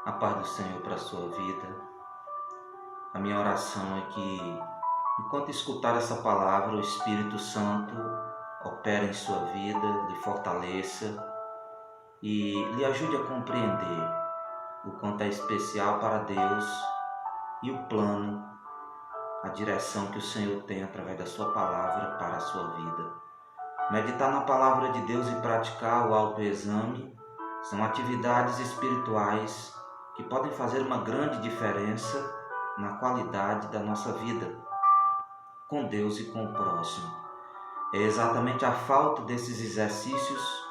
A paz do Senhor para a sua vida. A minha oração é que, enquanto escutar essa palavra, o Espírito Santo opere em sua vida, lhe fortaleça e lhe ajude a compreender o quanto é especial para Deus e o plano, a direção que o Senhor tem através da sua palavra para a sua vida. Meditar na palavra de Deus e praticar o autoexame são atividades espirituais que podem fazer uma grande diferença na qualidade da nossa vida com Deus e com o próximo. É exatamente a falta desses exercícios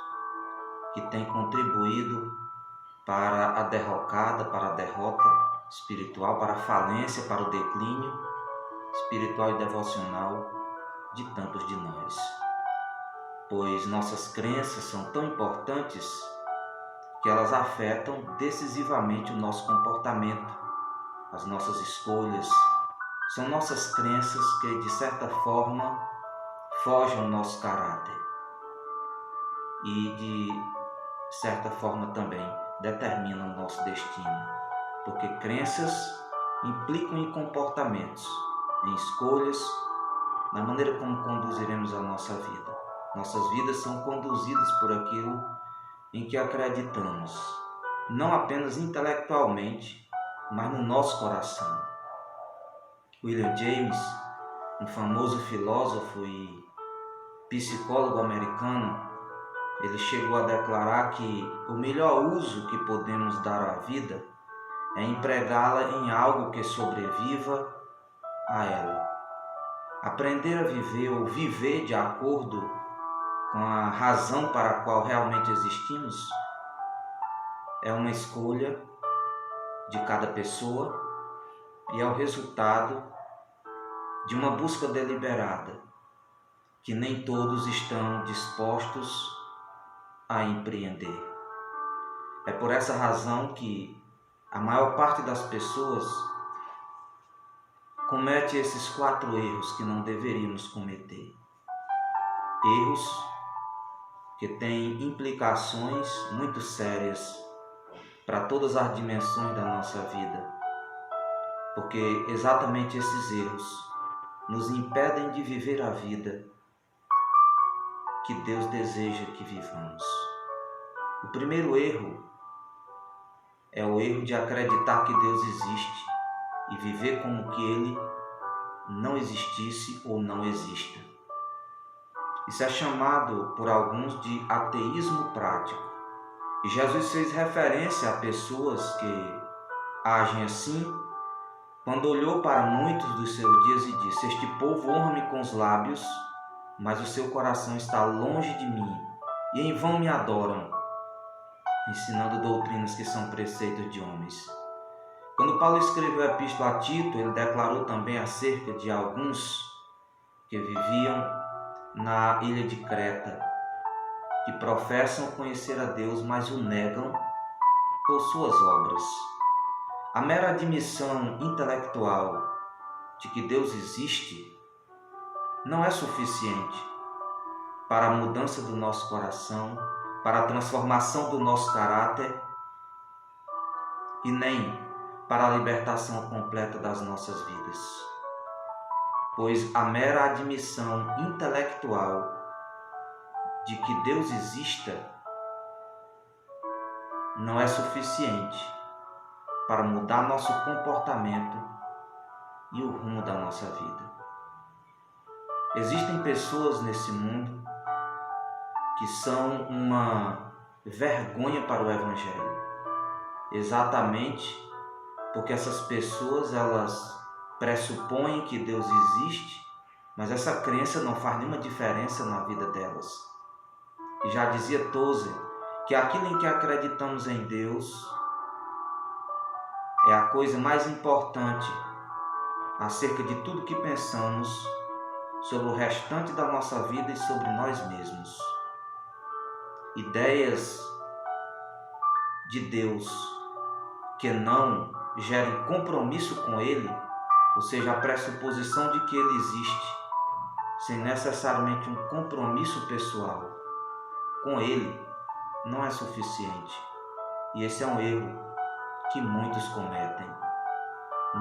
que tem contribuído para a derrocada, para a derrota espiritual, para a falência, para o declínio espiritual e devocional de tantos de nós. Pois nossas crenças são tão importantes que elas afetam decisivamente o nosso comportamento, as nossas escolhas. São nossas crenças que, de certa forma, forjam o nosso caráter e, de certa forma, também determinam o nosso destino. Porque crenças implicam em comportamentos, em escolhas, na maneira como conduziremos a nossa vida. Nossas vidas são conduzidas por aquilo em que acreditamos, não apenas intelectualmente, mas no nosso coração. William James, um famoso filósofo e psicólogo americano, ele chegou a declarar que o melhor uso que podemos dar à vida é empregá-la em algo que sobreviva a ela. Aprender a viver ou viver de acordo com a razão para a qual realmente existimos é uma escolha de cada pessoa e é o resultado de uma busca deliberada que nem todos estão dispostos a empreender. É por essa razão que a maior parte das pessoas comete esses 4 erros que não deveríamos cometer. Erros que têm implicações muito sérias para todas as dimensões da nossa vida, porque exatamente esses erros nos impedem de viver a vida que Deus deseja que vivamos. O primeiro erro é o erro de acreditar que Deus existe e viver como que Ele não existisse ou não exista. Isso é chamado por alguns de ateísmo prático. E Jesus fez referência a pessoas que agem assim quando olhou para muitos dos seus dias e disse: "Este povo honra-me com os lábios, mas o seu coração está longe de mim, e em vão me adoram, ensinando doutrinas que são preceitos de homens." Quando Paulo escreveu a epístola a Tito, ele declarou também acerca de alguns que viviam na ilha de Creta, que professam conhecer a Deus, mas o negam por suas obras. A mera admissão intelectual de que Deus existe não é suficiente para a mudança do nosso coração, para a transformação do nosso caráter e nem para a libertação completa das nossas vidas. Pois a mera admissão intelectual de que Deus exista não é suficiente para mudar nosso comportamento e o rumo da nossa vida. Existem pessoas nesse mundo que são uma vergonha para o Evangelho, exatamente porque essas pessoas elas pressupõem que Deus existe, mas essa crença não faz nenhuma diferença na vida delas. E já dizia Tozer que aquilo em que acreditamos em Deus é a coisa mais importante acerca de tudo que pensamos sobre o restante da nossa vida e sobre nós mesmos. Ideias de Deus que não gerem compromisso com Ele, ou seja, a pressuposição de que Ele existe, sem necessariamente um compromisso pessoal com Ele, não é suficiente. E esse é um erro que muitos cometem.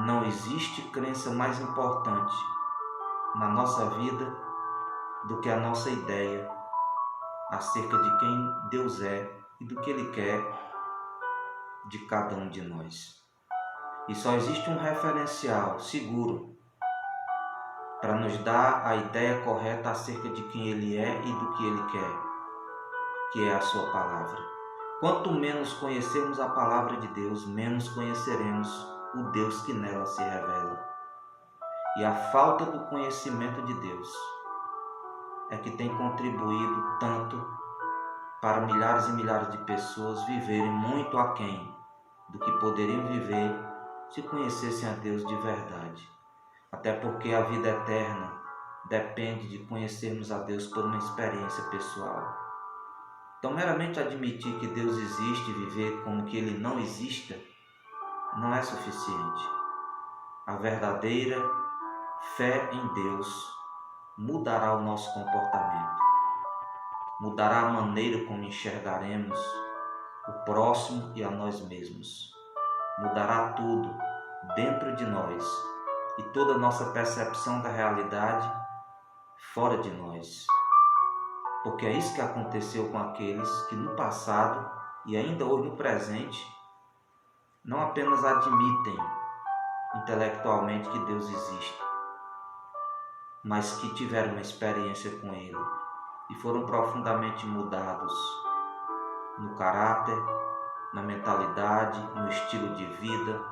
Não existe crença mais importante na nossa vida do que a nossa ideia acerca de quem Deus é e do que Ele quer de cada um de nós. E só existe um referencial seguro para nos dar a ideia correta acerca de quem Ele é e do que Ele quer, que é a sua palavra. Quanto menos conhecermos a palavra de Deus, menos conheceremos o Deus que nela se revela. E a falta do conhecimento de Deus é que tem contribuído tanto para milhares e milhares de pessoas viverem muito aquém do que poderiam viver se conhecessem a Deus de verdade. Até porque a vida eterna depende de conhecermos a Deus por uma experiência pessoal. Então, meramente admitir que Deus existe e viver como que Ele não exista, não é suficiente. A verdadeira fé em Deus mudará o nosso comportamento, mudará a maneira como enxergaremos o próximo e a nós mesmos. Mudará tudo dentro de nós e toda a nossa percepção da realidade fora de nós. Porque é isso que aconteceu com aqueles que no passado e ainda hoje no presente não apenas admitem intelectualmente que Deus existe, mas que tiveram uma experiência com Ele e foram profundamente mudados no caráter, na mentalidade, no estilo de vida,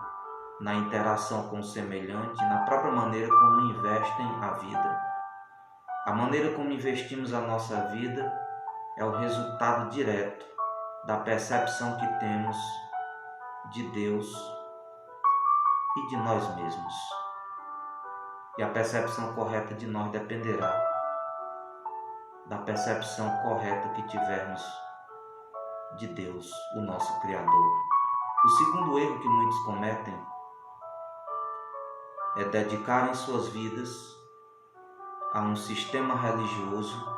na interação com o semelhante, na própria maneira como investem a vida. A maneira como investimos a nossa vida é o resultado direto da percepção que temos de Deus e de nós mesmos. E a percepção correta de nós dependerá da percepção correta que tivermos de Deus, o nosso Criador. O segundo erro que muitos cometem é dedicarem suas vidas a um sistema religioso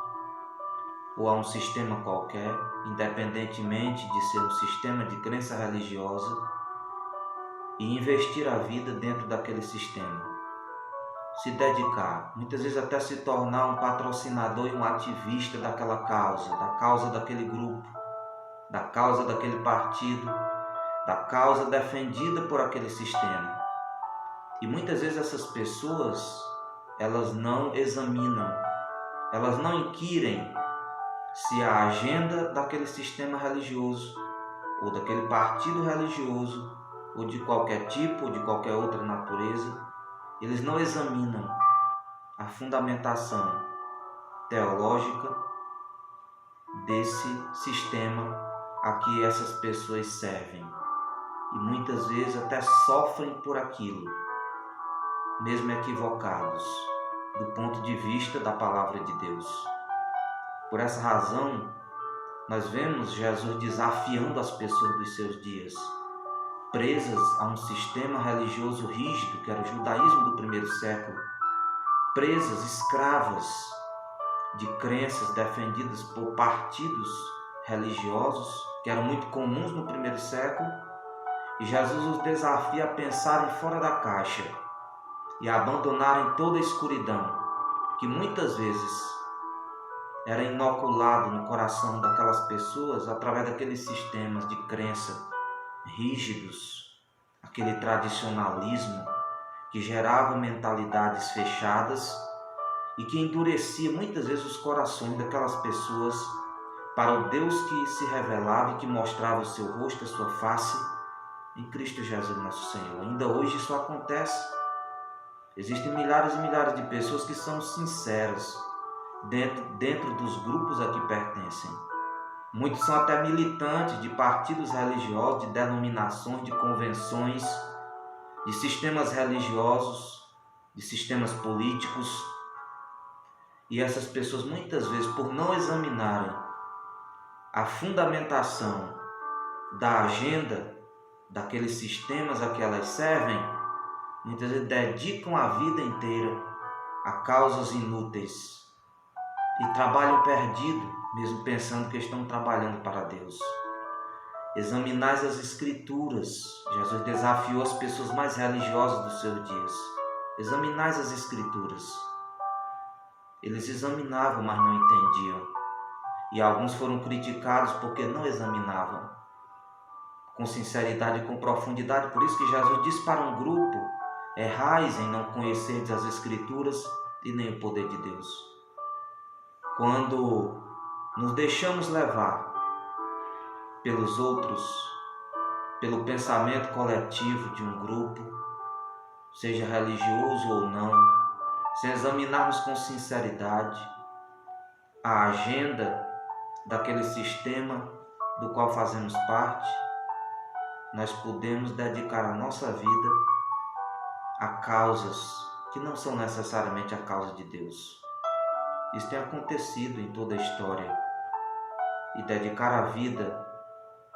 ou a um sistema qualquer, independentemente de ser um sistema de crença religiosa, e investir a vida dentro daquele sistema. Se dedicar, muitas vezes até se tornar um patrocinador e um ativista daquela causa, da causa daquele grupo, da causa daquele partido, da causa defendida por aquele sistema. E muitas vezes essas pessoas, elas não examinam, elas não inquirem se a agenda daquele sistema religioso, ou daquele partido religioso, ou de qualquer tipo, ou de qualquer outra natureza, eles não examinam a fundamentação teológica desse sistema a que essas pessoas servem. E muitas vezes até sofrem por aquilo, mesmo equivocados do ponto de vista da palavra de Deus. Por essa razão, nós vemos Jesus desafiando as pessoas dos seus dias, presas a um sistema religioso rígido, que era o judaísmo do primeiro século, presas, escravas de crenças defendidas por partidos religiosos, que eram muito comuns no primeiro século, e Jesus os desafia a pensarem fora da caixa e a abandonarem toda a escuridão, que muitas vezes era inoculado no coração daquelas pessoas através daqueles sistemas de crença rígidos, aquele tradicionalismo que gerava mentalidades fechadas e que endurecia muitas vezes os corações daquelas pessoas para o Deus que se revelava e que mostrava o seu rosto, a sua face em Cristo Jesus nosso Senhor. Ainda hoje isso acontece. Existem milhares e milhares de pessoas que são sinceras dentro dos grupos a que pertencem. Muitos são até militantes de partidos religiosos, de denominações, de convenções, de sistemas religiosos, de sistemas políticos. E essas pessoas muitas vezes, por não examinarem a fundamentação da agenda daqueles sistemas a que elas servem, muitas vezes dedicam a vida inteira a causas inúteis e trabalham perdido, mesmo pensando que estão trabalhando para Deus. examinais as Escrituras. Jesus desafiou as pessoas mais religiosas dos seus dias. Examinais as Escrituras. Eles examinavam, mas não entendiam. E alguns foram criticados porque não examinavam com sinceridade e com profundidade. Por isso que Jesus disse para um grupo: errais em não conhecerdes as Escrituras e nem o poder de Deus. Quando nos deixamos levar pelos outros, pelo pensamento coletivo de um grupo, seja religioso ou não, sem examinarmos com sinceridade a agenda daquele sistema do qual fazemos parte, nós podemos dedicar a nossa vida a causas que não são necessariamente a causa de Deus. Isso tem acontecido em toda a história. E dedicar a vida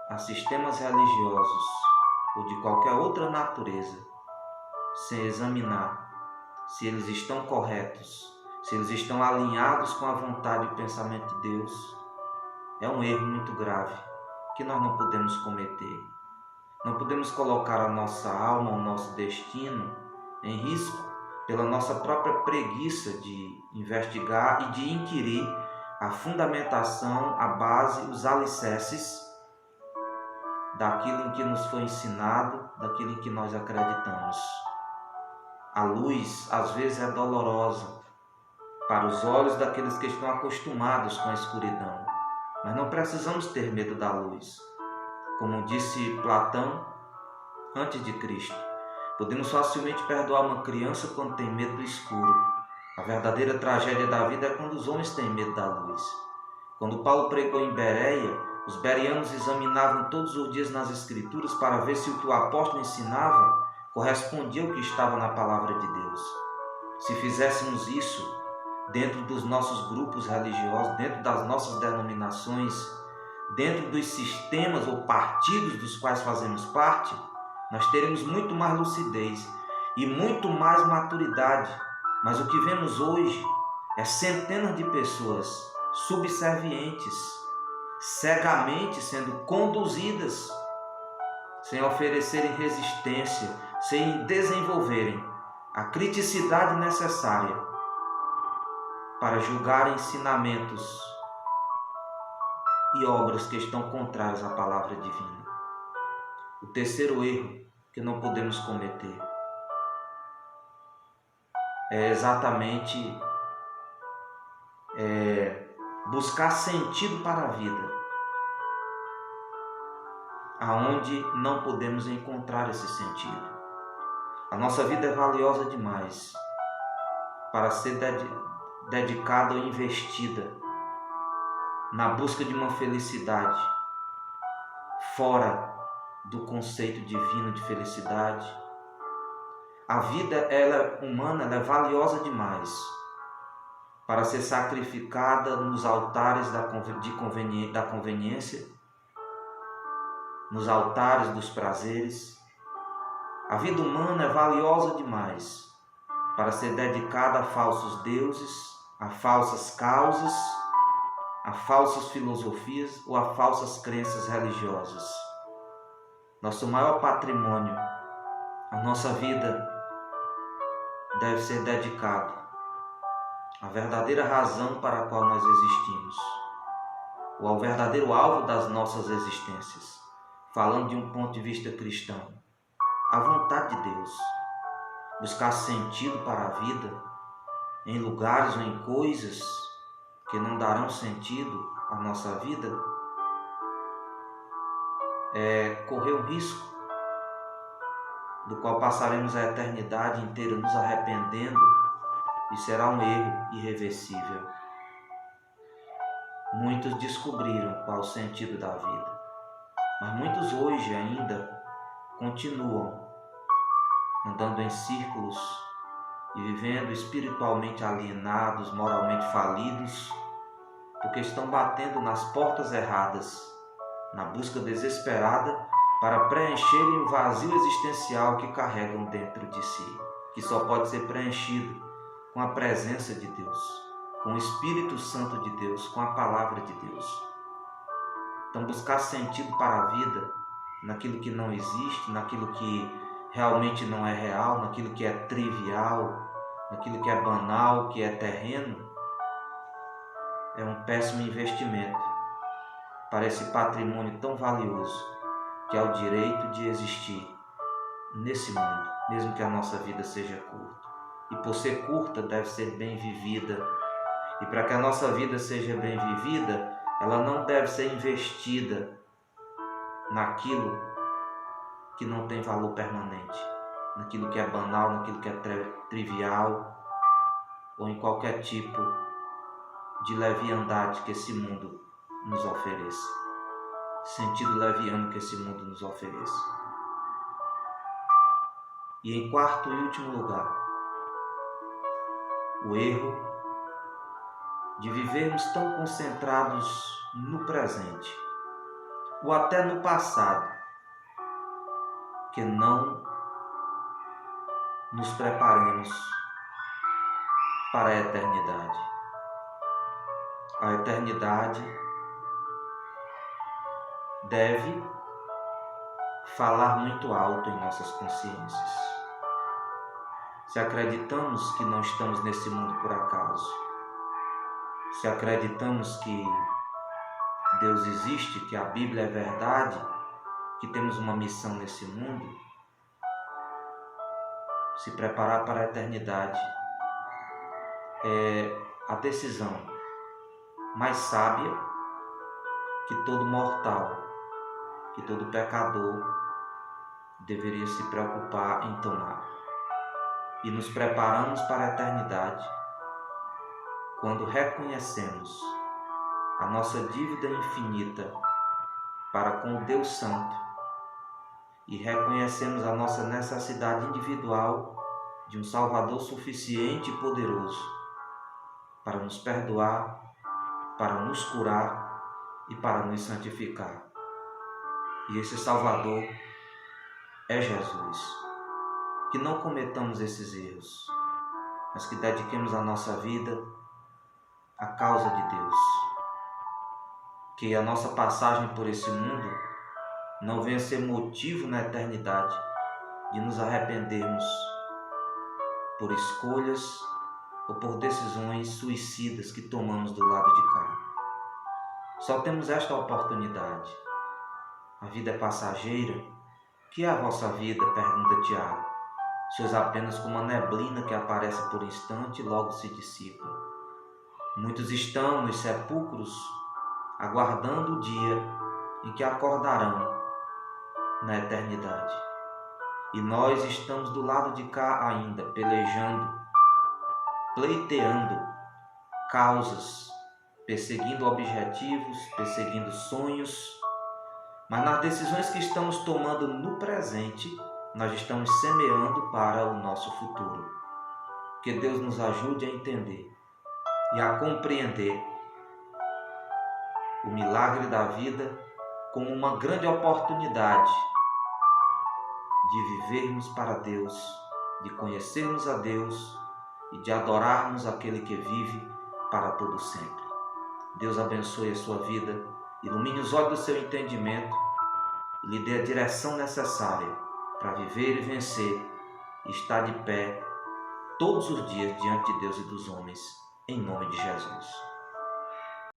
a sistemas religiosos ou de qualquer outra natureza, sem examinar se eles estão corretos, se eles estão alinhados com a vontade e o pensamento de Deus, é um erro muito grave que nós não podemos cometer. Não podemos colocar a nossa alma, o nosso destino em risco pela nossa própria preguiça de investigar e de inquirir a fundamentação, a base, os alicerces daquilo em que nos foi ensinado, daquilo em que nós acreditamos. A luz, às vezes, é dolorosa para os olhos daqueles que estão acostumados com a escuridão, mas não precisamos ter medo da luz. Como disse Platão, antes de Cristo, podemos facilmente perdoar uma criança quando tem medo do escuro. A verdadeira tragédia da vida é quando os homens têm medo da luz. Quando Paulo pregou em Bereia, os bereanos examinavam todos os dias nas Escrituras para ver se o que o apóstolo ensinava correspondia ao que estava na palavra de Deus. Se fizéssemos isso dentro dos nossos grupos religiosos, dentro das nossas denominações, dentro dos sistemas ou partidos dos quais fazemos parte, nós teremos muito mais lucidez e muito mais maturidade. Mas o que vemos hoje é centenas de pessoas subservientes, cegamente sendo conduzidas, sem oferecerem resistência, sem desenvolverem a criticidade necessária para julgar ensinamentos e obras que estão contrárias à palavra divina. O terceiro erro que não podemos cometer é exatamente buscar sentido para a vida, aonde não podemos encontrar esse sentido. A nossa vida é valiosa demais para ser dedicada ou investida na busca de uma felicidade fora do conceito divino de felicidade. A vida humana é valiosa demais para ser sacrificada nos altares da conveniência, nos altares dos prazeres. A vida humana é valiosa demais para ser dedicada a falsos deuses, a falsas causas, a falsas filosofias ou a falsas crenças religiosas. Nosso maior patrimônio, a nossa vida, deve ser dedicado à verdadeira razão para a qual nós existimos, ou ao verdadeiro alvo das nossas existências, falando de um ponto de vista cristão, a vontade de Deus. Buscar sentido para a vida em lugares ou em coisas que não darão sentido à nossa vida é correr um risco do qual passaremos a eternidade inteira nos arrependendo e será um erro irreversível. Muitos descobriram qual é o sentido da vida, mas muitos hoje ainda continuam andando em círculos e vivendo espiritualmente alienados, moralmente falidos, porque estão batendo nas portas erradas, na busca desesperada para preencherem o vazio existencial que carregam dentro de si, que só pode ser preenchido com a presença de Deus, com o Espírito Santo de Deus, com a palavra de Deus. Então, buscar sentido para a vida, naquilo que não existe, naquilo que realmente não é real, naquilo que é trivial, naquilo que é banal, que é terreno, é um péssimo investimento para esse patrimônio tão valioso que é o direito de existir nesse mundo, mesmo que a nossa vida seja curta. E por ser curta, deve ser bem vivida. E para que a nossa vida seja bem vivida, ela não deve ser investida naquilo que não tem valor permanente, naquilo que é banal, naquilo que é trivial, ou em qualquer tipo de leviandade que esse mundo nos ofereça. Sentido leviano que esse mundo nos ofereça. E em quarto e último lugar, o erro de vivermos tão concentrados no presente, ou até no passado, que não nos preparemos para a eternidade. A eternidade deve falar muito alto em nossas consciências. Se acreditamos que não estamos nesse mundo por acaso, se acreditamos que Deus existe, que a Bíblia é verdade, que temos uma missão nesse mundo, se preparar para a eternidade é a decisão mais sábia que todo mortal, que todo pecador deveria se preocupar em tomar. E nos preparamos para a eternidade quando reconhecemos a nossa dívida infinita para com o Deus Santo e reconhecemos a nossa necessidade individual de um Salvador suficiente e poderoso para nos perdoar, para nos curar e para nos santificar. E esse Salvador é Jesus. Que não cometamos esses erros, mas que dediquemos a nossa vida à causa de Deus. Que a nossa passagem por esse mundo não venha ser motivo na eternidade de nos arrependermos por escolhas ou por decisões suicidas que tomamos do lado de cá. Só temos esta oportunidade. A vida é passageira. O que é a vossa vida? Pergunta Tiago. Sois apenas como uma neblina que aparece por instante e logo se dissipa. Muitos estão nos sepulcros aguardando o dia em que acordarão na eternidade. E nós estamos do lado de cá ainda, pelejando, pleiteando causas, perseguindo objetivos, perseguindo sonhos, mas nas decisões que estamos tomando no presente, nós estamos semeando para o nosso futuro. Que Deus nos ajude a entender e a compreender o milagre da vida como uma grande oportunidade de vivermos para Deus, de conhecermos a Deus e de adorarmos aquele que vive para todo sempre. Deus abençoe a sua vida, ilumine os olhos do seu entendimento e lhe dê a direção necessária para viver e vencer e estar de pé todos os dias diante de Deus e dos homens, em nome de Jesus.